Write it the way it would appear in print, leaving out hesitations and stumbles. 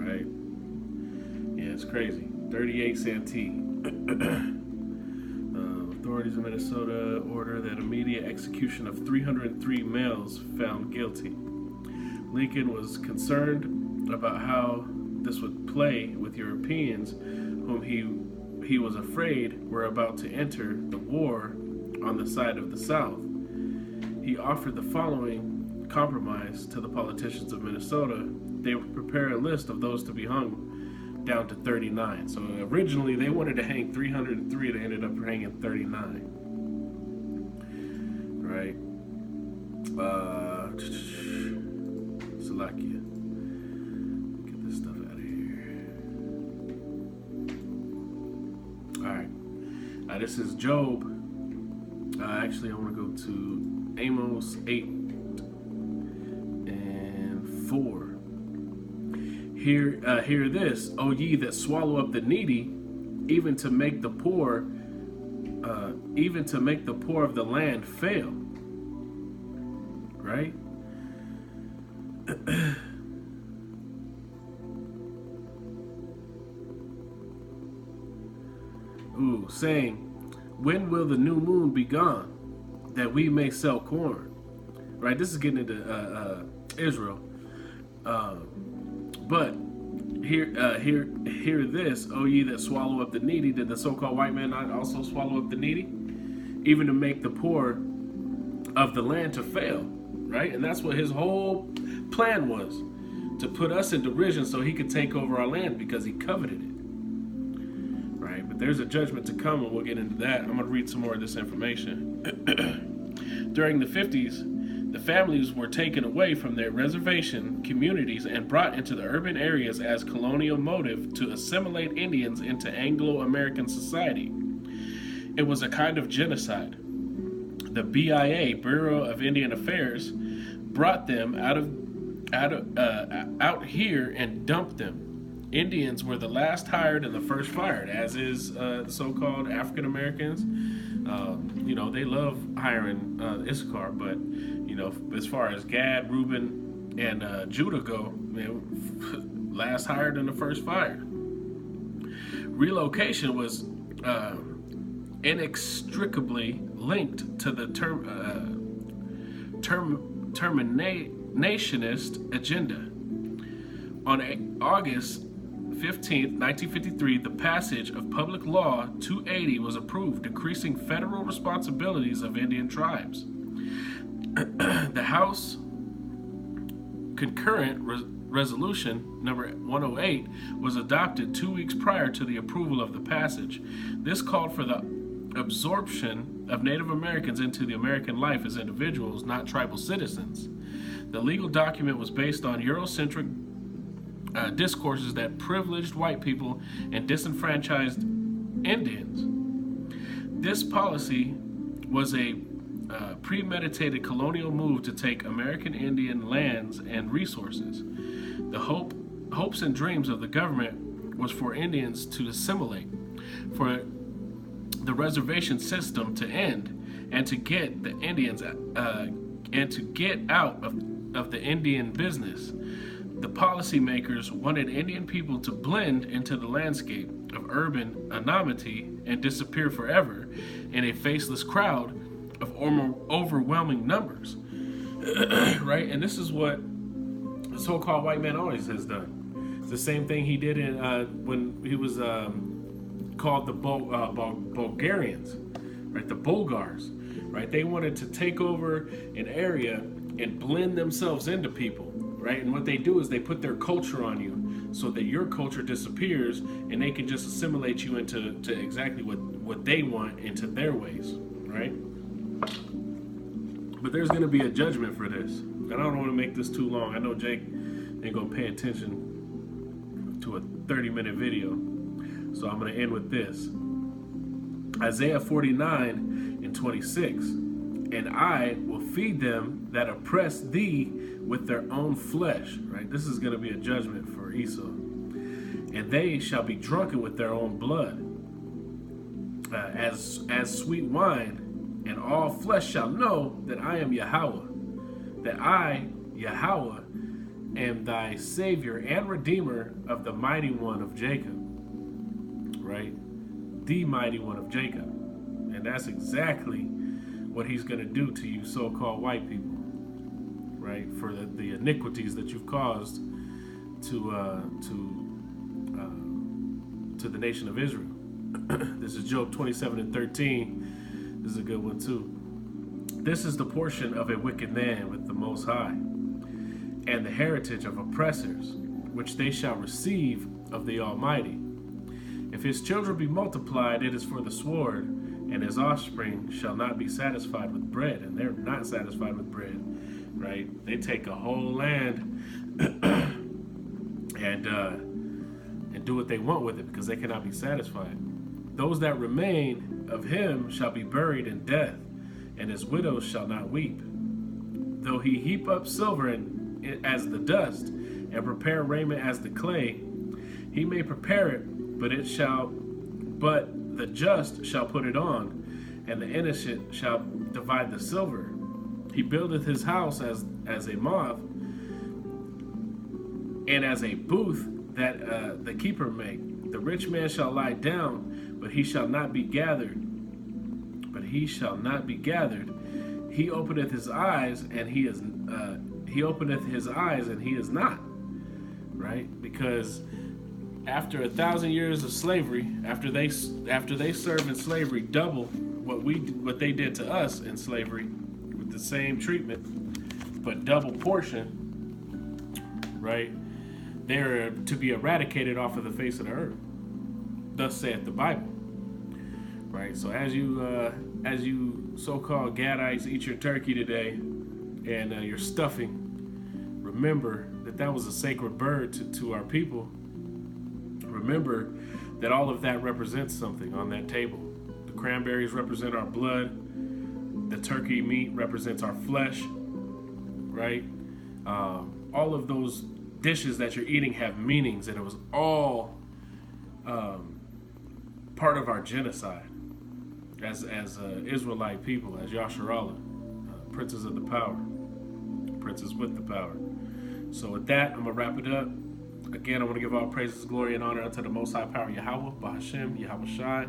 right? Yeah, it's crazy. 38 Santee. Authorities in Minnesota order that immediate execution of 303 males found guilty. Lincoln was concerned about how this would play with Europeans whom he was afraid were about to enter the war on the side of the South. He offered the following compromise to the politicians of Minnesota. They would prepare a list of those to be hung down to 39. So originally they wanted to hang 303, they ended up hanging 39. Right? Slovakia. Get this stuff out of here. Alright. This is Job. Actually, I want to go to Amos 8 and 4. Hear this, O ye that swallow up the needy, even to make the poor of the land fail. Right? Ooh, saying, when will the new moon be gone, that we may sell corn? Right? This is getting into Israel. But hear this, O ye that swallow up the needy. Did the so-called white man not also swallow up the needy? Even to make the poor of the land to fail, right? And that's what his whole plan was, to put us in derision so he could take over our land because he coveted it, right? But there's a judgment to come, and we'll get into that. I'm going to read some more of this information. During the 50s, the families were taken away from their reservation communities and brought into the urban areas as colonial motive to assimilate Indians into Anglo-American society. It was a kind of genocide. The BIA, Bureau of Indian Affairs, brought them out here and dumped them. Indians were the last hired and the first fired, as is the so-called African Americans. They love hiring Issachar, but as far as Gad, Reuben, and Judah go, last hired and the first fired. Relocation was inextricably linked to the terminationist agenda. On August 15, 1953, the passage of Public Law 280 was approved, decreasing federal responsibilities of Indian tribes. The House Concurrent Resolution number 108 was adopted 2 weeks prior to the approval of the passage. This called for the absorption of Native Americans into the American life as individuals, not tribal citizens. The legal document was based on Eurocentric discourses that privileged white people and disenfranchised Indians. This policy was a premeditated colonial move to take American Indian lands and resources. The hopes and dreams of the government was for Indians to assimilate, for the reservation system to end, and to get the Indians and to get out of the Indian business. The policymakers wanted Indian people to blend into the landscape of urban anonymity and disappear forever in a faceless crowd of overwhelming numbers. Right? And this is what the so-called white man always has done. It's the same thing he did in when he was called the Bulgarians, right? The Bulgars, right? They wanted to take over an area and blend themselves into people, right? And what they do is they put their culture on you so that your culture disappears and they can just assimilate you into exactly what they want, into their ways, right? But there's going to be a judgment for this. And I don't want to make this too long. I know Jake ain't going to pay attention to a 30-minute video. So I'm going to end with this. Isaiah 49 and 26. And I will feed them that oppress thee with their own flesh. Right? This is going to be a judgment for Esau. And they shall be drunken with their own blood. As sweet wine, and all flesh shall know that I am Yahweh. That I, Yahweh, am thy Savior and Redeemer of the mighty one of Jacob. Right? The mighty one of Jacob. And that's exactly what he's going to do to you so-called white people. Right? For the iniquities that you've caused to the nation of Israel. This is Job 27:13. This is a good one too. This is the portion of a wicked man with the Most High, and the heritage of oppressors, which they shall receive of the Almighty. If his children be multiplied, it is for the sword, and his offspring shall not be satisfied with bread. And they're not satisfied with bread, right? They take a whole land and do what they want with it, because they cannot be satisfied. Those that remain of him shall be buried in death, and his widows shall not weep. Though he heap up silver as the dust, and prepare raiment as the clay, he may prepare it, but the just shall put it on, and the innocent shall divide the silver. He buildeth his house as a moth, and as a booth that the keeper make. The rich man shall lie down, but he shall not be gathered. He openeth his eyes, and he is not. Right? Because after 1,000 years of slavery, after they served in slavery double what they did to us in slavery, with the same treatment but double portion, right? They're to be eradicated off of the face of the earth. Thus saith the Bible. Right? So as you so-called Gadites eat your turkey today and your stuffing, remember that was a sacred bird to our people. Remember that all of that represents something on that table. The cranberries represent our blood. The turkey meat represents our flesh. Right? All of those dishes that you're eating have meanings, and it was all part of our genocide as Israelite people, as Yasharallah, princes of the power, princes with the power. So with that, I'm going to wrap it up. Again, I want to give all praises, glory, and honor unto the Most High Power, Yahweh, Bahashem, Yahweh Shai.